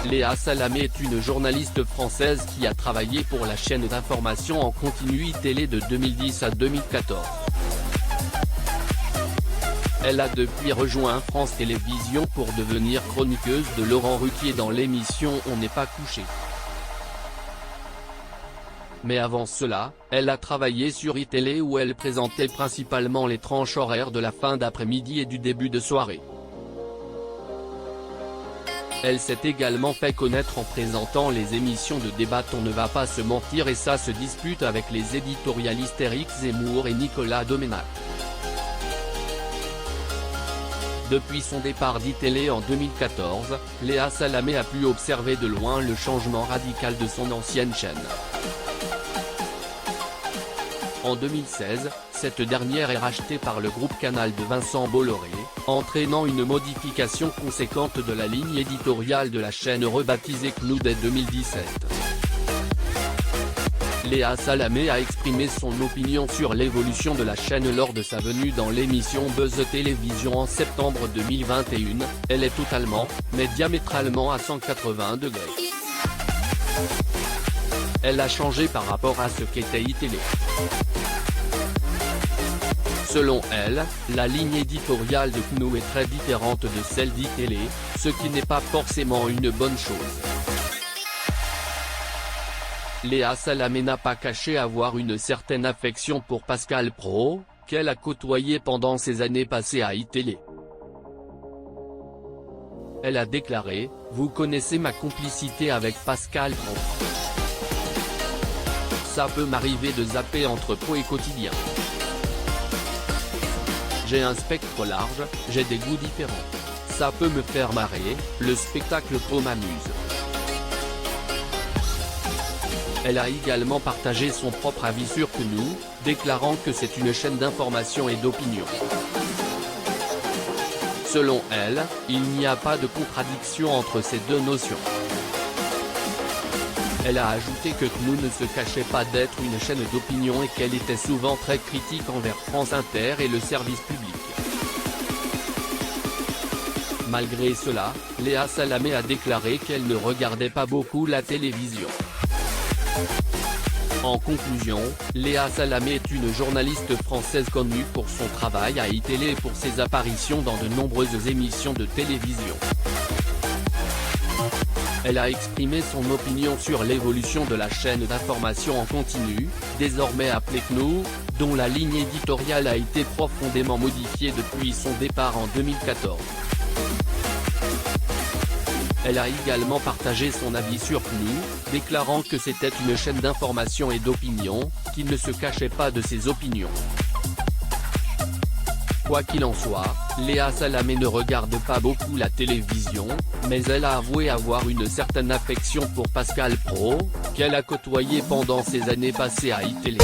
Léa Salamé est une journaliste française qui a travaillé pour la chaîne d'information en continu télé de 2010 à 2014. Elle a depuis rejoint France Télévisions pour devenir chroniqueuse de Laurent Ruquier dans l'émission On n'est pas couché. Mais avant cela, elle a travaillé sur iTélé où elle présentait principalement les tranches horaires de la fin d'après-midi et du début de soirée. Elle s'est également fait connaître en présentant les émissions de débat On ne va pas se mentir et ça se dispute avec les éditorialistes Éric Zemmour et Nicolas Domenach. Depuis son départ d'iTélé en 2014, Léa Salamé a pu observer de loin le changement radical de son ancienne chaîne. En 2016, cette dernière est rachetée par le groupe Canal de Vincent Bolloré, entraînant une modification conséquente de la ligne éditoriale de la chaîne rebaptisée CNOU dès 2017. Léa Salamé a exprimé son opinion sur l'évolution de la chaîne lors de sa venue dans l'émission Buzz Télévision en septembre 2021, elle est totalement, mais diamétralement à 180 degrés. Elle a changé par rapport à ce qu'était iTélé. Selon elle, la ligne éditoriale de CNOU est très différente de celle d'iTélé, ce qui n'est pas forcément une bonne chose. Léa Salamé n'a pas caché avoir une certaine affection pour Pascal Praud, qu'elle a côtoyé pendant ses années passées à iTélé. Elle a déclaré « Vous connaissez ma complicité avec Pascal Praud. Ça peut m'arriver de zapper entre Pro et Quotidien. J'ai un spectre large, j'ai des goûts différents. Ça peut me faire marrer, le spectacle Pro m'amuse. » Elle a également partagé son propre avis sur CNOU, déclarant que c'est une chaîne d'information et d'opinion. Selon elle, il n'y a pas de contradiction entre ces deux notions. Elle a ajouté que CNOU ne se cachait pas d'être une chaîne d'opinion et qu'elle était souvent très critique envers France Inter et le service public. Malgré cela, Léa Salamé a déclaré qu'elle ne regardait pas beaucoup la télévision. En conclusion, Léa Salamé est une journaliste française connue pour son travail à iTélé et pour ses apparitions dans de nombreuses émissions de télévision. Elle a exprimé son opinion sur l'évolution de la chaîne d'information en continu, désormais appelée CNOU, dont la ligne éditoriale a été profondément modifiée depuis son départ en 2014. Elle a également partagé son avis sur CNOU, déclarant que c'était une chaîne d'information et d'opinion, qui ne se cachait pas de ses opinions. Quoi qu'il en soit, Léa Salamé ne regarde pas beaucoup la télévision, mais elle a avoué avoir une certaine affection pour Pascal Praud, qu'elle a côtoyé pendant ses années passées à iTélé.